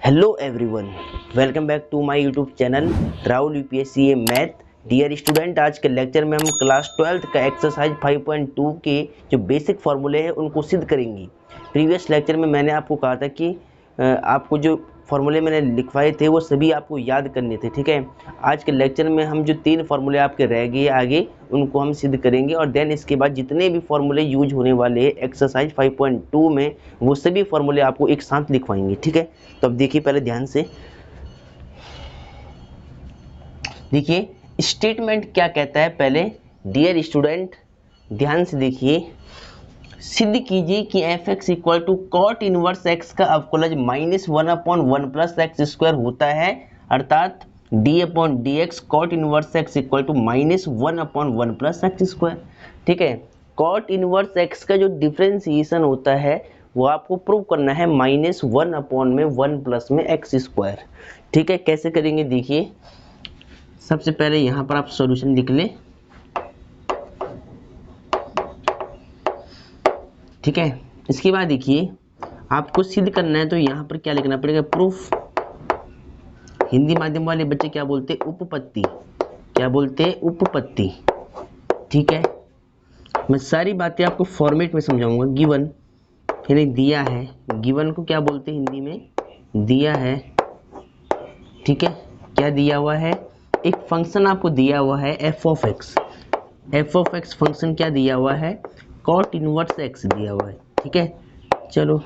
Hello everyone, welcome back to my YouTube channel Rahul UPSC math. Dear student, आज के lecture में हम class 12th का एक्सरसाइज 5.2 के जो बेसिक फार्मूले हैं उनको सिद्ध करेंगे। प्रीवियस लेक्चर में मैंने आपको कहा था कि आपको जो फार्मूले मैंने लिखवाए थे वो सभी आपको याद करने थे, ठीक है। आज के लेक्चर में हम जो 3 फार्मूले आपके रह गए आगे उनको हम सिद्ध करेंगे और देन इसके बाद जितने भी फार्मूले यूज होने वाले हैं एक्सरसाइज 5.2 में वो सभी फार्मूले आपको एक साथ लिखवाएंगे, ठीक है। तो अब देखिए, पहले ध्यान से देखिए स्टेटमेंट क्या कहता है। पहले डियर स्टूडेंट ध्यान से देखिए, सिद्ध कीजिए कि F x equal to cot inverse x का अवकलज -1/1 प्लस एक्स स्क्वायर होता है, अर्थात D upon D X cot inverse x equal to -1/1 plus x square, ठीक है। कॉट इनवर्स एक्स का जो डिफ्रेंसिएशन होता है वो आपको प्रूव करना है -1/1 प्लस में एक्स स्क्वायर, ठीक है। कैसे करेंगे देखिए, सबसे पहले यहाँ पर आप सॉल्यूशन लिख लें, ठीक है। इसके बाद देखिए आपको सिद्ध करना है तो यहाँ पर क्या लिखना पड़ेगा, प्रूफ। हिंदी माध्यम वाले बच्चे क्या बोलते हैं, उपपत्ति। क्या बोलते हैं, उपपत्ति, ठीक है। मैं सारी बातें आपको फॉर्मेट में समझाऊंगा। गिवन यानी दिया है, गिवन को क्या बोलते हैं हिंदी में, दिया है, ठीक है। क्या दिया हुआ है, एक फंक्शन आपको दिया हुआ है f of x. F of x function क्या दिया हुआ है, कॉट इनवर्स एक्स दिया हुआ है, ठीक है। चलो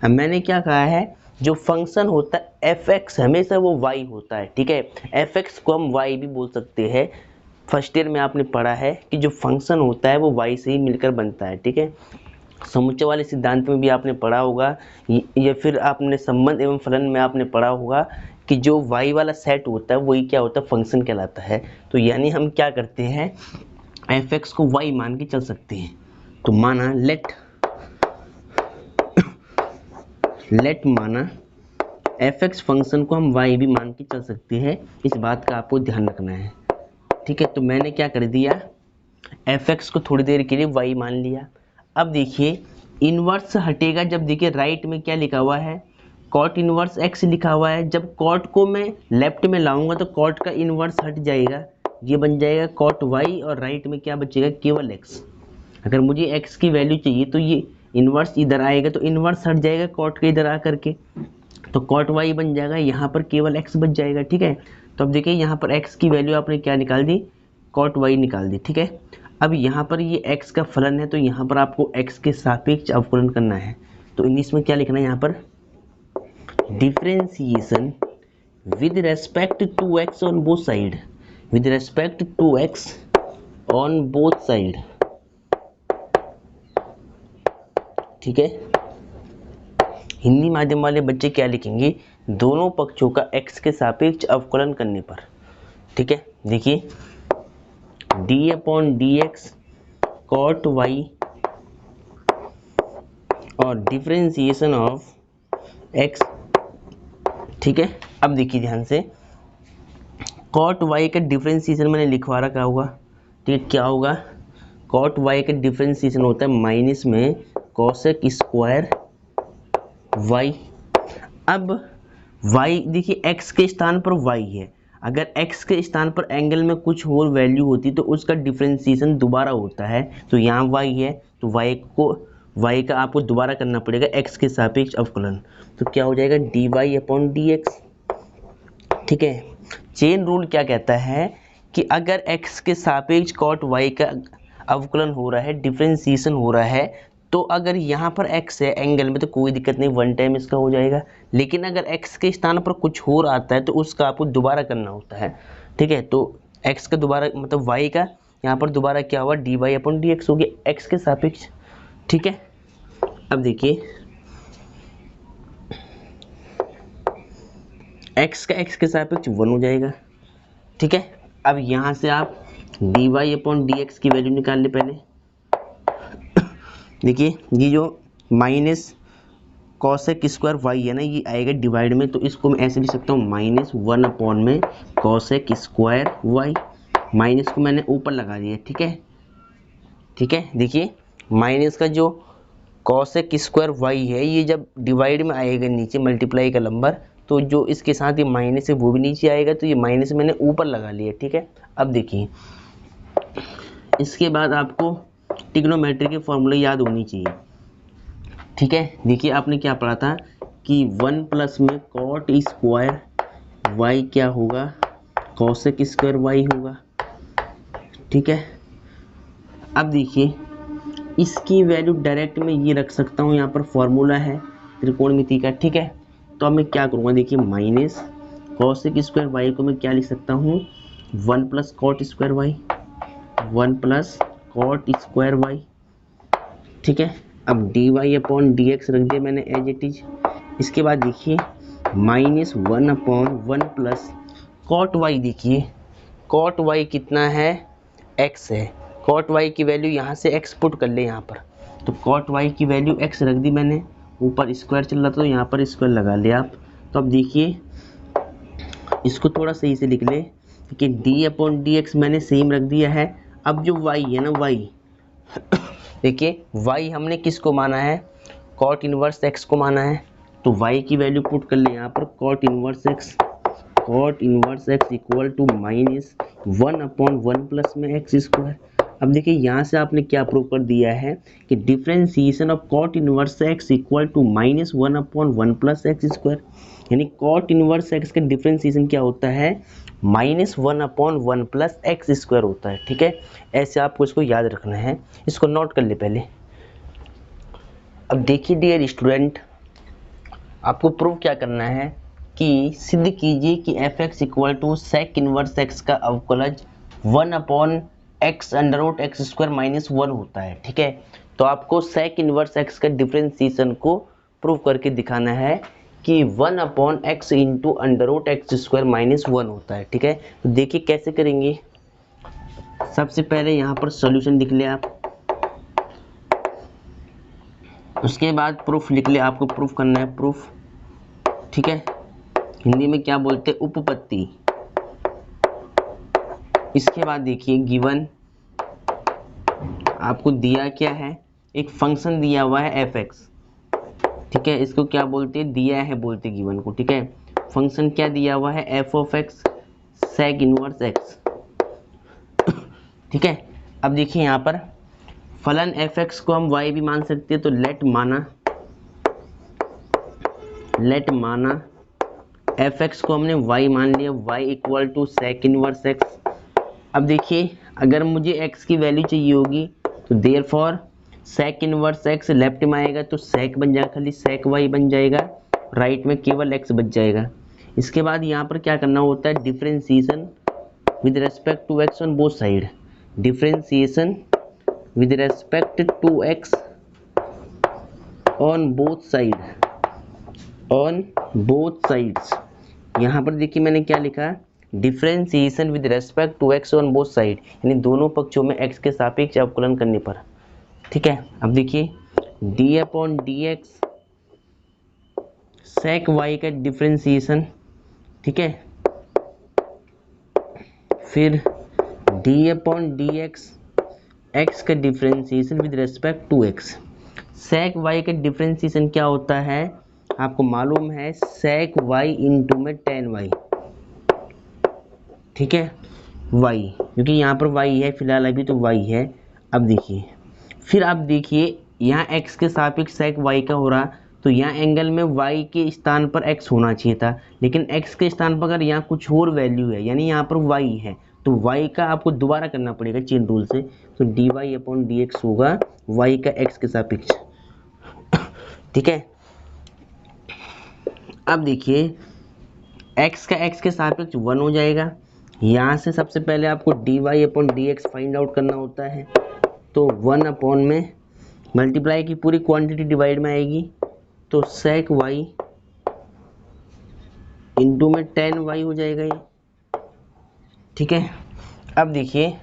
अब मैंने क्या कहा है, जो फंक्शन होता है एफ एक्स हमेशा वो वाई होता है, ठीक है। एफ एक्स को हम वाई भी बोल सकते हैं। फर्स्ट ईयर में आपने पढ़ा है कि जो फंक्शन होता है वो वाई से ही मिलकर बनता है, ठीक है। समुच्चय वाले सिद्धांत में भी आपने पढ़ा होगा या फिर आपने संबंध एवं फलन में आपने पढ़ा होगा कि जो वाई वाला सेट होता है वही क्या होता है, फंक्शन कहलाता है। तो यानी हम क्या करते हैं, एफ एक्स को वाई मान के चल सकते हैं। तो माना लेट माना एफ एक्स फंक्शन को हम वाई भी मान के चल सकते हैं, इस बात का आपको ध्यान रखना है, ठीक है। तो मैंने क्या कर दिया, एफ एक्स को थोड़ी देर के लिए वाई मान लिया। अब देखिए इनवर्स हटेगा जब, देखिए राइट में क्या लिखा हुआ है, कॉट इनवर्स एक्स लिखा हुआ है। जब कॉट को मैं लेफ्ट में लाऊंगा तो कॉट का इनवर्स हट जाएगा, ये बन जाएगा कॉट वाई और राइट में क्या बचेगा, केवल एक्स। अगर मुझे एक्स की वैल्यू चाहिए तो ये इनवर्स इधर आएगा तो इनवर्स हट जाएगा कॉट के इधर आ करके, तो कॉट वाई बन जाएगा, यहाँ पर केवल एक्स बच जाएगा, ठीक है। तो अब देखिए यहाँ पर एक्स की वैल्यू आपने क्या निकाल दी, कॉट वाई निकाल दी, ठीक है। अब यहाँ पर ये एक्स का फलन है तो यहाँ पर आपको एक्स के सापेक्ष अवकलन करना है। तो इंग्लिश में क्या लिखना है यहाँ पर, differentiation with respect to x on both side, with respect to x on both side, ठीक है। हिंदी माध्यम वाले बच्चे क्या लिखेंगे, दोनों पक्षों का x के सापेक्ष अवकलन करने पर, ठीक है। देखिए D upon D X cot Y और डिफरेंशिएशन ऑफ x, ठीक है। अब देखिए ध्यान से, कॉट वाई का डिफरेंशिएशन मैंने लिखवा रखा होगा, ठीक है। क्या होगा, कॉट वाई का डिफरेंशिएशन होता है माइनस में कोसेक स्क्वायर y। अब y देखिए x के स्थान पर y है, अगर x के स्थान पर एंगल में कुछ और वैल्यू होती तो उसका डिफरेंशिएशन दोबारा होता है। तो यहाँ y है तो y का आपको दोबारा करना पड़ेगा x के सापेक्ष अवकलन। तो क्या हो जाएगा, dy अपॉन dx, ठीक है। चेन रूल क्या कहता है कि अगर x के सापेक्ष कॉट y का अवकलन हो रहा है, डिफरेंशिएशन हो रहा है, तो अगर यहाँ पर x है एंगल में तो कोई दिक्कत नहीं, वन टाइम इसका हो जाएगा। लेकिन अगर x के स्थान पर कुछ और आता है तो उसका आपको दोबारा करना होता है, ठीक है। तो x का दोबारा मतलब y का यहाँ पर दोबारा क्या हुआ, D Y upon D X हो गया x के सापेक्ष, ठीक है। अब देखिए x का x के सापेक्ष 1 हो जाएगा, ठीक है। अब यहाँ से आप d Y upon D x की वैल्यू निकाल ले पहले। देखिए ये जो माइनस कॉसेक स्क्वायर वाई है ना, ये आएगा डिवाइड में, तो इसको मैं ऐसे लिख सकता हूँ -1 अपॉन में कॉसेक स्क्वायर वाई। माइनस को मैंने ऊपर लगा दिया, ठीक है, ठीक है। देखिए माइनस का जो कॉसेक स्क्वायर वाई है ये जब डिवाइड में आएगा नीचे मल्टीप्लाई का नंबर तो जो इसके साथ ये माइनस है वो भी नीचे आएगा, तो ये माइनस मैंने ऊपर लगा लिया, ठीक है। अब देखिए इसके बाद आपको ट्रिग्नोमेट्री के फॉर्मूले याद होनी चाहिए, ठीक है। देखिए आपने क्या पढ़ा था कि 1 प्लस में कॉट स्क्वायर वाई क्या होगा, कॉसेक स्क्वायर वाई होगा, ठीक है। अब देखिए इसकी वैल्यू डायरेक्ट में ये रख सकता हूँ, यहाँ पर फॉर्मूला है त्रिकोणमिति का, ठीक है। तो अब मैं क्या करूँगा, देखिए माइनस कॉसेक स्क्वायर वाई को मैं क्या लिख सकता हूँ, 1 plus cot square y, 1 plus cot square y, ठीक है। अब d Y upon D x रख दिया मैंने एज इट इज। इसके बाद देखिए minus 1 upon 1 plus cot y, देखिए कॉट वाई कितना है, एक्स है। कॉट वाई की वैल्यू यहाँ से एक्स पुट कर ले यहाँ पर, तो कॉट वाई की वैल्यू एक्स रख दी मैंने, ऊपर स्क्वायर चल रहा था तो यहाँ पर स्क्वायर लगा लिया आप। तो अब देखिए इसको थोड़ा सही से लिख ले कि डी अपॉन डी एक्स मैंने सेम रख दिया है। अब जो वाई है ना, वाई देखिए वाई हमने किसको माना है, कॉट इनवर्स एक्स को माना है, तो वाई की वैल्यू पुट कर ले यहाँ पर, cot inverse x equal to minus 1 upon 1 plus में एक्स स्क्वायर। अब देखिए यहाँ से आपने क्या प्रूव कर दिया है कि differentiation of cot inverse x equal to minus 1 upon 1 plus x square, यानी कॉट इनवर्स एक्स का डिफरेंशिएशन क्या होता है, minus 1 upon 1 plus x square होता है, ठीक है। ऐसे आपको इसको याद रखना है, इसको नोट कर ले पहले। अब देखिए डियर स्टूडेंट, आपको प्रूव क्या करना है कि सिद्ध कीजिए कि F x equal to sec inverse x का अवकलज 1 upon x under root x square minus 1 होता है, ठीक है। तो आपको सेक इनवर्स एक्स का डिफरेंशिएशन को प्रूव करके दिखाना है कि 1 upon x into under root x square minus 1 होता है, ठीक है। तो देखिए कैसे करेंगे, सबसे पहले यहाँ पर सॉल्यूशन लिख ले आप, उसके बाद प्रूफ लिख ले, आपको प्रूफ करना है प्रूफ, ठीक है। हिंदी में क्या बोलते हैं, उपपत्ति। इसके बाद देखिए गिवन आपको दिया क्या है, एक फंक्शन दिया हुआ है एफ एक्स, ठीक है। इसको क्या बोलते हैं, दिया है बोलते गिवन को, ठीक है। फंक्शन क्या दिया हुआ है, f of x sec inverse x, ठीक है। अब देखिए यहाँ पर फलन एफ एक्स को हम वाई भी मान सकते हैं, तो लेट माना एफ एक्स को हमने वाई मान लिया, y equal to sec inverse x. अब देखिए अगर मुझे एक्स की वैल्यू चाहिए होगी तो therefore sec inverse x left में आएगा तो सेक बन जाएगा, खाली सेक वाई बन जाएगा, राइट में केवल एक्स बच जाएगा। इसके बाद यहाँ पर क्या करना होता है, differentiation with respect to x on both side, differentiation with respect to x on both sides. यहाँ पर देखिए मैंने क्या लिखा, differentiation with respect to x on both side, यानी दोनों पक्षों में एक्स के सापेक्ष अवकलन करने पर, ठीक है। अब देखिए D upon D x sec y का डिफरेंशिएशन, ठीक है। फिर डी अपॉन डी एक्स का differentiation with respect to x. Sec y का डिफरेंशिएशन क्या होता है, आपको मालूम है, सेक वाई इंटू में टेन वाई, ठीक है, वाई, क्योंकि यहाँ पर वाई है फिलहाल, अभी तो वाई है। अब देखिए फिर आप देखिए यहाँ x के सापेक्ष सेक वाई का हो रहा, तो यहाँ एंगल में y के स्थान पर x होना चाहिए था, लेकिन x के स्थान पर अगर यहाँ कुछ और वैल्यू है, यानी यहाँ पर y है, तो y का आपको दोबारा करना पड़ेगा चेन रूल से, तो d Y upon D x होगा y का x के सापेक्ष, ठीक है। अब देखिए x का x के सापेक्ष 1 हो जाएगा, यहाँ से सबसे पहले आपको d Y upon D x find out करना होता है, तो 1 अपॉन में मल्टीप्लाई की पूरी क्वांटिटी डिवाइड में आएगी, तो सेक वाई इंटू में टेन वाई हो जाएगा ये, ठीक है। अब देखिए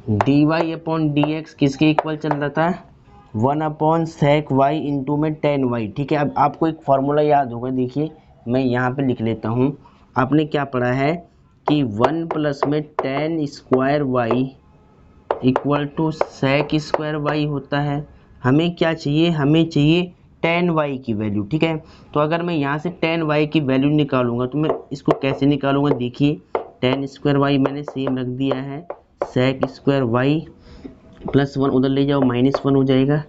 d Y upon D x किसके इक्वल चल रहा था, 1 अपॉन सेक वाई इंटू में टेन वाई, ठीक है। अब आपको एक फॉर्मूला याद होगा, देखिए मैं यहाँ पे लिख लेता हूँ। आपने क्या पढ़ा है कि 1 प्लस में tan square y equal to sec square y होता है। हमें क्या चाहिए, हमें चाहिए tan y की वैल्यू, ठीक है। तो अगर मैं यहाँ से tan y की वैल्यू निकालूंगा तो मैं इसको कैसे निकालूंगा, देखिए tan स्क्वायर y मैंने सेम रख दिया है, sec स्क्वायर y प्लस 1 उधर ले जाओ -1 हो जाएगा,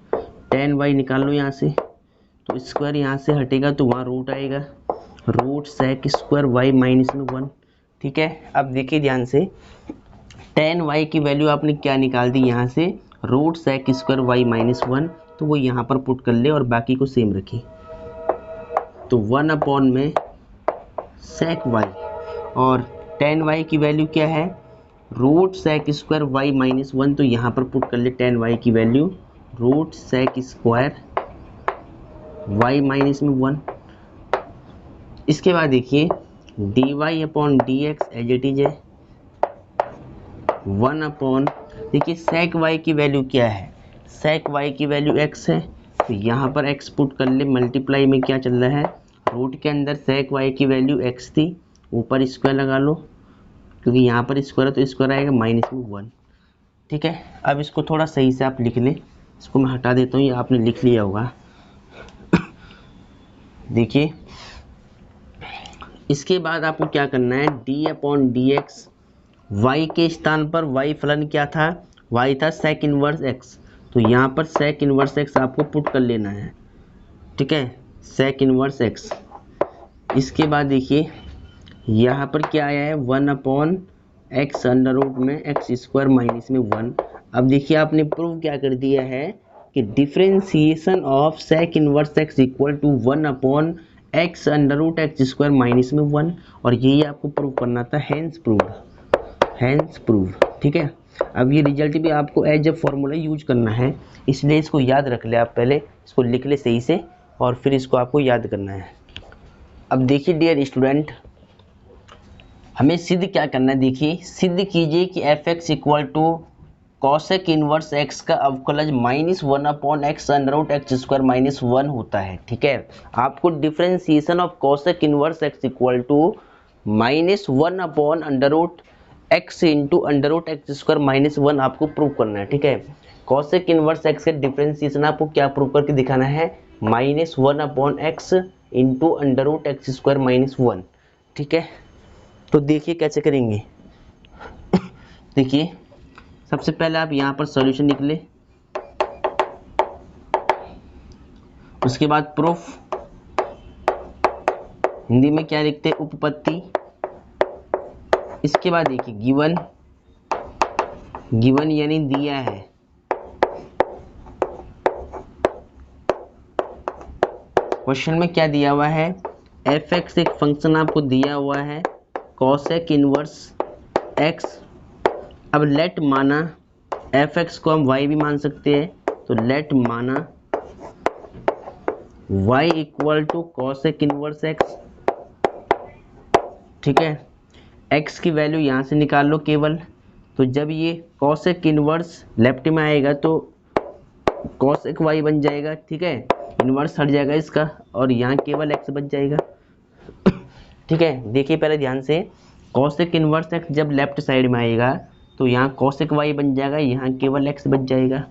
tan y निकाल लो यहाँ से, तो स्क्वायर यहाँ से हटेगा तो वहाँ रूट आएगा, रूट sec स्क्वायर y -1, ठीक है। अब देखिए ध्यान से, tan y की वैल्यू आपने क्या निकाल दी यहाँ से, रूट sec स्क्वायर y -1, तो वो यहाँ पर पुट कर ले और बाकी को सेम रखिए, तो 1 अपॉन में sec y, और tan y की वैल्यू क्या है, रूट sec स्क्वायर y -1, तो यहाँ पर पुट कर ले tan y की value root sec square y -1। इसके बाद देखिए dy upon D x as it is है 1 अपॉन, देखिए sec y की वैल्यू क्या है, sec y की वैल्यू x है, तो यहाँ पर x पुट कर ले, मल्टीप्लाई में क्या चल रहा है, रूट के अंदर sec y की वैल्यू x थी, ऊपर स्क्वायर लगा लो क्योंकि यहाँ पर स्क्वायर है तो स्क्वायर आएगा -1, ठीक है। अब इसको थोड़ा सही से आप लिख ले, इसको मैं हटा देता हूँ, ये आपने लिख लिया होगा। देखिए इसके बाद आपको क्या करना है, d upon D x, y के स्थान पर y फलन क्या था, y था sec इनवर्स x, तो यहाँ पर sec इनवर्स x आपको पुट कर लेना है, ठीक है, sec इनवर्स x। इसके बाद देखिए यहाँ पर क्या आया है, 1 अपॉन एक्स अंडर रूट में एक्स स्क्वायर -1। अब देखिए आपने प्रूव क्या कर दिया है कि differentiation of sec inverse x equal to 1 upon x under root x square -1, और यही आपको प्रूव करना था, हैंस प्रूव, ठीक है। अब ये रिजल्ट भी आपको एज ए फॉर्मूला यूज करना है, इसलिए इसको याद रख ले, आप पहले इसको लिख ले सही से और फिर इसको आपको याद करना है। अब देखिए डियर स्टूडेंट, हमें सिद्ध क्या करना है, देखिए सिद्ध कीजिए कि F x equal to cosec inverse x का अवकलज -1 upon x under root x square -1 होता है, ठीक है। आपको differentiation of cosec inverse x equal to -1 upon under root x into under root x square -1 आपको प्रूव करना है, ठीक है। कॉसेक इनवर्स एक्स का डिफरेंशिएशन आपको क्या प्रूव करके दिखाना है, -1 upon x into under root x square -1, ठीक है। तो देखिए कैसे करेंगे, देखिए सबसे पहले आप यहाँ पर सॉल्यूशन निकले, उसके बाद प्रूफ, हिंदी में क्या लिखते हैं, उपपत्ति। इसके बाद देखिए गिवन यानी दिया है, क्वेश्चन में क्या दिया हुआ है, एफ एक्स एक फंक्शन आपको दिया हुआ है कॉसेक इनवर्स एक्स। अब लेट माना एफ एक्स को हम वाई भी मान सकते हैं, तो लेट माना y equal to cosec inverse x, ठीक है। x की वैल्यू यहाँ से निकाल लो केवल, तो जब ये कॉसेक इनवर्स लेफ्ट में आएगा तो कॉसेक y बन जाएगा, ठीक है, इनवर्स हट जाएगा इसका और यहाँ केवल x बच जाएगा, ठीक है। देखिए पहले ध्यान से, कॉसेक इनवर्स x जब लेफ्ट साइड में आएगा तो यहाँ कॉसेक y बन जाएगा, यहाँ केवल x बच जाएगा।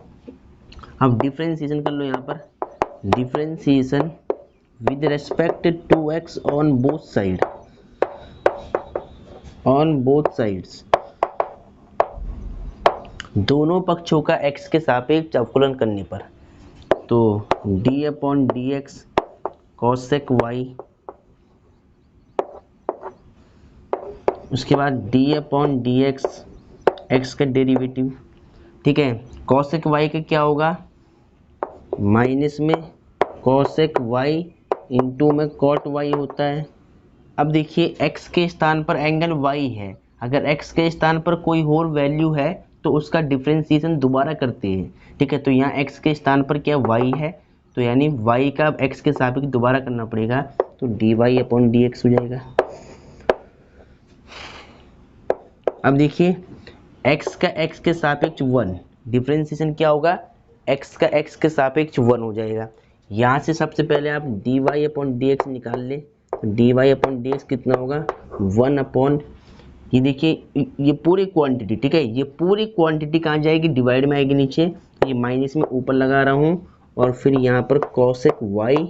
अब डिफरेंशिएशन कर लो, यहाँ पर differentiation with respect to x on both sides, दोनों पक्षों का x के सापेक्ष अवकलन करने पर, तो d upon D x cosec y, उसके बाद d upon D x x का डेरिवेटिव, ठीक है। कॉसेक y का क्या होगा, माइनस में कॉसेक y इंटू में कॉट y होता है। अब देखिए x के स्थान पर एंगल y है, अगर x के स्थान पर कोई और वैल्यू है तो उसका डिफरेंशिएशन दोबारा करते हैं, ठीक है। तो यहाँ x के स्थान पर क्या y है, तो यानी y का x के सापेक्ष दोबारा करना पड़ेगा, तो dy अपॉन डी एक्स हो जाएगा। अब देखिए x का x के सापेक्ष 1, डिफरेंशिएशन क्या होगा, x का x के सापेक्ष 1 हो जाएगा। यहाँ से सबसे पहले आप dy अपॉन डी एक्स निकाल ले, तो dy अपॉन डी एक्स कितना होगा, 1 अपॉन, ये देखिए ये पूरी क्वांटिटी, ठीक है, ये पूरी क्वांटिटी कहाँ जाएगी, डिवाइड में आएगी नीचे, ये माइनस में ऊपर लगा रहा हूँ और फिर यहाँ पर cosec y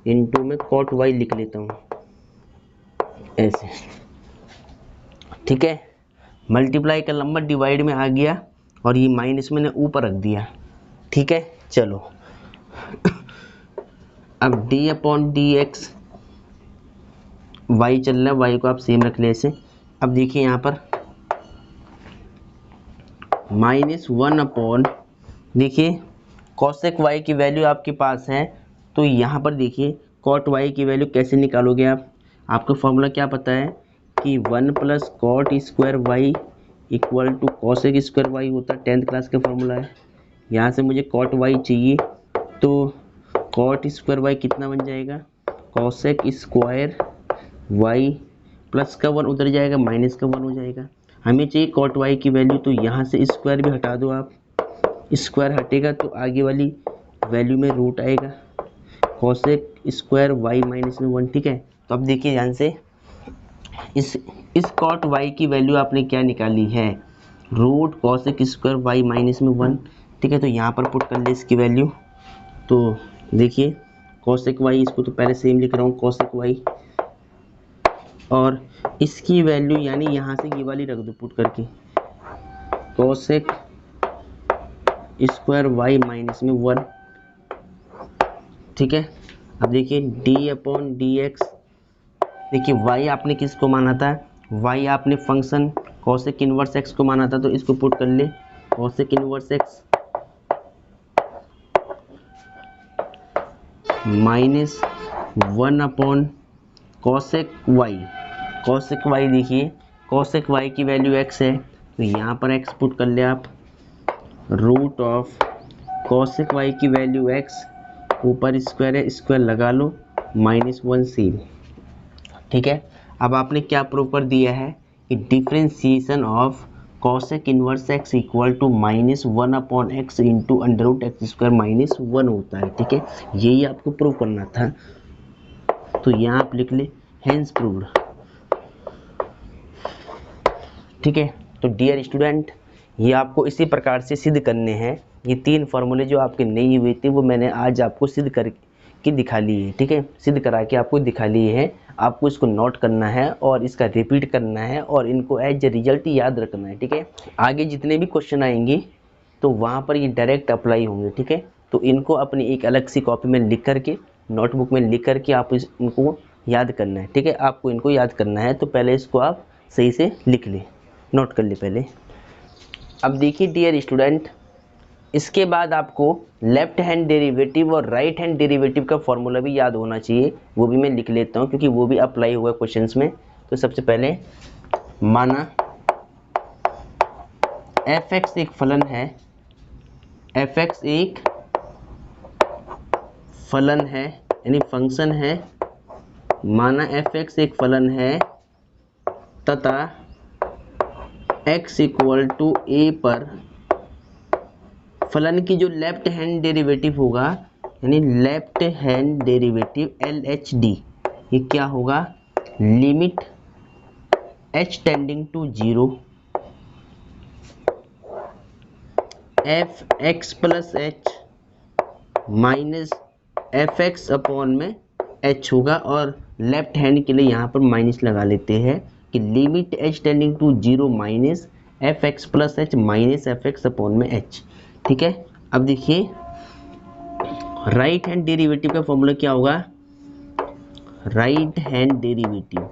इंटू में cot y लिख लेता हूँ ऐसे, ठीक है। मल्टीप्लाई का नंबर डिवाइड में आ गया और ये माइनस मैंने ऊपर रख दिया, ठीक है। चलो अब d upon D x y चल रहा है, वाई को आप सेम रख ले ऐसे। अब देखिए यहाँ पर -1 अपॉन, देखिए cosec y की वैल्यू आपके पास है, तो यहाँ पर देखिए cot y की वैल्यू कैसे निकालोगे आप। आपको फॉर्मूला क्या पता है कि 1 + cot square y equal to cosec square y होता है, 10th क्लास का फॉर्मूला है। यहाँ से मुझे cot y चाहिए, तो cot स्क्वायर y कितना बन जाएगा, cosec स्क्वायर y प्लस का 1 उधर जाएगा, माइनस का 1 हो जाएगा। हमें चाहिए cot y की वैल्यू, तो यहाँ से स्क्वायर भी हटा दो आप, स्क्वायर हटेगा तो आगे वाली वैल्यू में रूट आएगा, cosec स्क्वायर y माइनस में 1, ठीक है। तो अब देखिए ध्यान से, इस cot y की वैल्यू आपने क्या निकाली है, root cosec square y minus में 1, ठीक है। तो यहाँ पर पुट कर ले इसकी वैल्यू, तो देखिए cosec y, इसको तो पहले सेम लिख रहा हूँ cosec y, और इसकी वैल्यू यानी यहाँ से ये वाली रख दो पुट करके, cosec स्क्वायर y माइनस में 1, ठीक है। अब देखिए d अपॉन डी एक्स, देखिए y आपने किसको माना था, y आपने फंक्शन cosec इनवर्स x को माना था, तो इसको पुट कर ले cosec inverse x -1 upon cosec y, cosec y देखिए cosec y की वैल्यू x है, तो यहाँ पर x पुट कर ले आप, रूट ऑफ cosec y की वैल्यू x, ऊपर स्क्वायर है, स्क्वायर लगा लो, -1 सेम, ठीक है। अब आपने क्या प्रूव कर दिया है कि differentiation of cosec inverse x equal to -1 upon x into under root x square -1 होता है, ठीक है। यही आपको प्रूव करना था, तो यहाँ आप लिख ले हेंस प्रूव्ड, ठीक है। तो डियर स्टूडेंट, ये आपको इसी प्रकार से सिद्ध करने हैं। ये 3 फार्मूले जो आपके नहीं हुए थे वो मैंने आज आपको सिद्ध करके दिखा लिए, ठीक है, सिद्ध करा के आपको दिखा लिए हैं। आपको इसको नोट करना है और इसका रिपीट करना है और इनको एज ए रिजल्ट याद रखना है, ठीक है। आगे जितने भी क्वेश्चन आएंगे तो वहाँ पर ये डायरेक्ट अप्लाई होंगे, ठीक है। तो इनको अपनी एक अलग सी कॉपी में लिख करके, नोटबुक में लिख करके आप इनको याद करना है, ठीक है। आपको इनको याद करना है, तो पहले इसको आप सही से लिख ले, नोट कर ले पहले। अब देखिए डियर स्टूडेंट, इसके बाद आपको लेफ्ट हैंड डेरिवेटिव और राइट हैंड डेरिवेटिव का फॉर्मूला भी याद होना चाहिए, वो भी मैं लिख लेता हूँ क्योंकि वो भी अप्लाई हुआ क्वेश्चंस में। तो सबसे पहले माना f(x) एक फलन है, f(x) एक फलन है यानी फंक्शन है, माना f(x) एक फलन है तथा x इक्वल टू a पर फलन की जो लेफ्ट हैंड डेरिवेटिव होगा यानी लेफ्ट हैंड डेरिवेटिव LHD, ये क्या होगा, limit h tending to 0 f(x) plus h minus f(x) upon में h होगा, और लेफ्ट हैंड के लिए यहाँ पर माइनस लगा लेते हैं कि limit h tending to 0 minus f(x) plus h minus f(x) upon में h, ठीक है। अब देखिए राइट हैंड डेरिवेटिव का फॉर्मूला क्या होगा, right hand derivative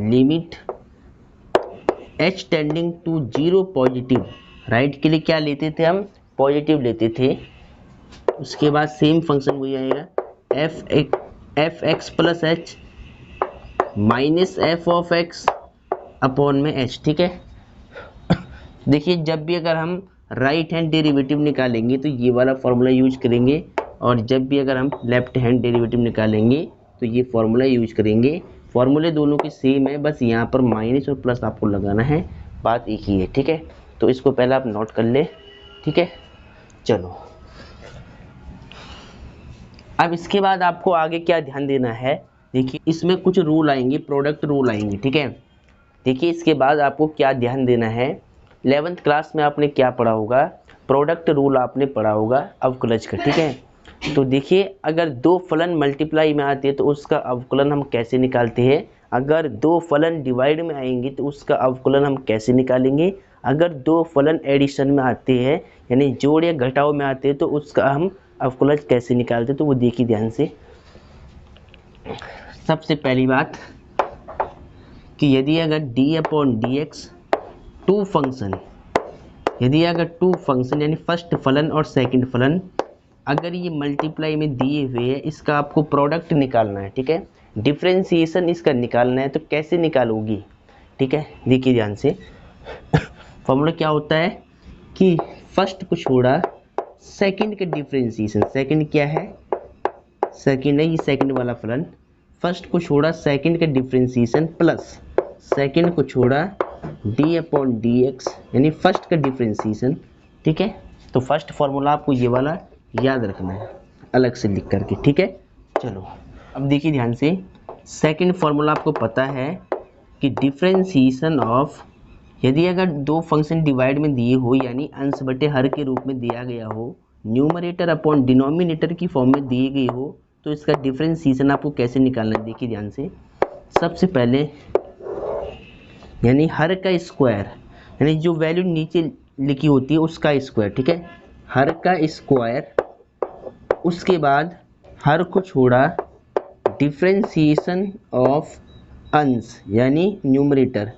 limit h tending to 0 positive, right के लिए क्या लेते थे हम, पॉजिटिव लेते थे। उसके बाद सेम फंक्शन वही आएगा f(x) plus h minus f(x) upon में h, ठीक है। देखिए जब भी अगर हम राइट हैंड डेरिवेटिव निकालेंगे तो ये वाला फॉर्मूला यूज करेंगे, और जब भी अगर हम लेफ्ट हैंड डेरिवेटिव निकालेंगे तो ये फॉर्मूला यूज करेंगे। फॉर्मूले दोनों के सेम है, बस यहाँ पर माइनस और प्लस आपको लगाना है, बात एक ही है, ठीक है। तो इसको पहले आप नोट कर ले, ठीक है। चलो अब इसके बाद आपको आगे क्या ध्यान देना है, देखिए इसमें कुछ रूल आएंगे, प्रोडक्ट रूल आएंगे, ठीक है। देखिए इसके बाद आपको क्या ध्यान देना है, 11th क्लास में आपने क्या पढ़ा होगा, प्रोडक्ट रूल आपने पढ़ा होगा अवकलज का, ठीक है। तो देखिए अगर दो फलन मल्टीप्लाई में आते हैं तो उसका अवकलन हम कैसे निकालते हैं, अगर दो फलन डिवाइड में आएंगे तो उसका अवकलन हम कैसे निकालेंगे, अगर दो फलन एडिशन में आते हैं यानी जोड़ या घटाव में आते हैं तो उसका हम अवकलज कैसे निकालते हैं, तो वो देखिए ध्यान से। सबसे पहली बात कि यदि अगर d/dx टू फंक्शन, यदि अगर टू फंक्शन यानी फर्स्ट फलन और सेकंड फलन अगर ये मल्टीप्लाई में दिए हुए हैं, इसका आपको प्रोडक्ट निकालना है, ठीक है, डिफरेंशिएशन इसका निकालना है, तो कैसे निकालोगी, ठीक है। देखिए ध्यान से फॉर्मूला क्या होता है कि फर्स्ट को छोड़ा सेकंड के डिफरेंशिएशन, सेकंड क्या है, सेकंड है ये सेकंड वाला फलन, फर्स्ट को छोड़ा सेकंड के डिफरेंशिएशन प्लस सेकंड को छोड़ा d/dx यानी फर्स्ट का डिफरेंशिएशन, ठीक है। तो फर्स्ट फार्मूला आपको ये वाला याद रखना है अलग से लिख करके, ठीक है। चलो अब देखिए ध्यान से, सेकंड फार्मूला आपको पता है कि डिफरेंशिएशन ऑफ, यदि अगर दो फंक्शन डिवाइड में दिए हो यानी अंश बटे हर के रूप में दिया गया हो, न्यूमरेटर अपॉन डिनोमिनेटर की फॉर्म में दी गई हो, तो इसका डिफरेंशिएशन आपको कैसे निकालना है। देखिए ध्यान से, सबसे पहले यानी हर का स्क्वायर यानी जो वैल्यू नीचे लिखी होती है उसका स्क्वायर, ठीक है, हर का स्क्वायर, उसके बाद हर को छोड़ा डिफरेंशिएशन ऑफ अंश यानी न्यूमरेटर,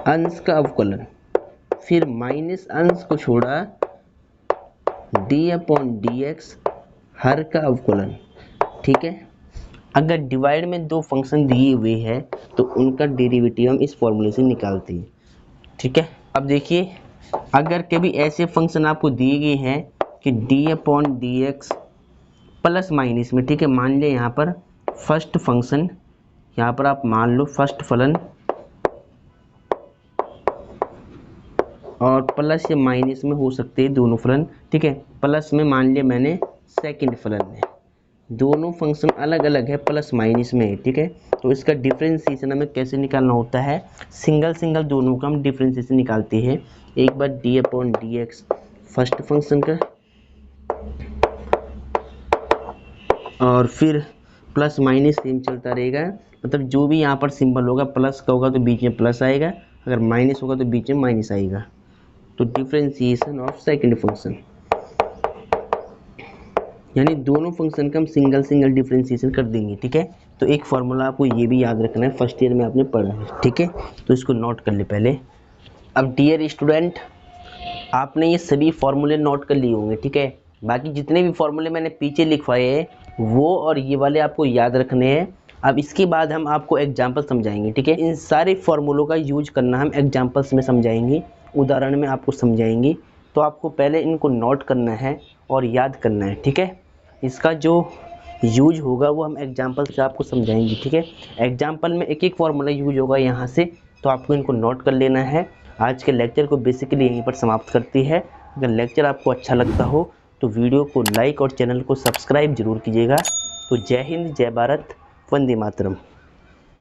अंश का अवकलन, फिर माइनस अंश को छोड़ा d/dx हर का अवकलन, ठीक है। अगर डिवाइड में दो फंक्शन दिए हुए हैं तो उनका डेरिवेटिव हम इस फॉर्मूले से निकालते हैं, ठीक है। अब देखिए अगर कभी ऐसे फंक्शन आपको दिए गए हैं कि d/dx प्लस माइनस में, ठीक है, मान लिया यहाँ पर फर्स्ट फंक्शन, यहाँ पर आप मान लो फर्स्ट फलन और प्लस या माइनस में हो सकते हैं दोनों फलन, ठीक है, प्लस में मान लिया मैंने सेकंड फलन में, दोनों फंक्शन अलग अलग है, प्लस माइनस में है, ठीक है। तो इसका डिफरेंशिएशन हमें कैसे निकालना होता है, सिंगल सिंगल दोनों का हम डिफरेंशिएशन निकालते हैं। एक बार d/dx फर्स्ट फंक्शन का और फिर प्लस माइनस सेम चलता रहेगा, मतलब जो भी यहाँ पर सिंबल होगा प्लस का होगा तो बीच में प्लस आएगा, अगर माइनस होगा तो बीच में माइनस आएगा। तो डिफरेंशिएशन ऑफ सेकंड फंक्शन यानी दोनों फंक्शन का हम सिंगल सिंगल डिफरेंशिएशन कर देंगे, ठीक है। तो एक फार्मूला आपको ये भी याद रखना है, फर्स्ट ईयर में आपने पढ़ा है, ठीक है, तो इसको नोट कर ले पहले। अब डियर स्टूडेंट, आपने ये सभी फार्मूले नोट कर लिए होंगे, ठीक है। बाकी जितने भी फार्मूले मैंने पीछे लिखवाए हैं वो और ये वाले आपको याद रखने हैं। अब इसके बाद हम आपको एग्जाम्पल समझाएंगे, ठीक है। इन सारे फार्मूलों का यूज करना हम एग्जाम्पल्स में समझाएंगे, उदाहरण में आपको समझाएंगे। तो आपको पहले इनको नोट करना है और याद करना है, ठीक है। इसका जो यूज होगा वो हम एग्जाम्पल से आपको समझाएंगे, ठीक है। एग्जाम्पल में एक एक फार्मूला यूज होगा यहाँ से, तो आपको इनको नोट कर लेना है। आज के लेक्चर को बेसिकली यहीं पर समाप्त करती है। अगर लेक्चर आपको अच्छा लगता हो तो वीडियो को लाइक और चैनल को सब्सक्राइब जरूर कीजिएगा। तो जय हिंद, जय भारत, वंदे मातरम।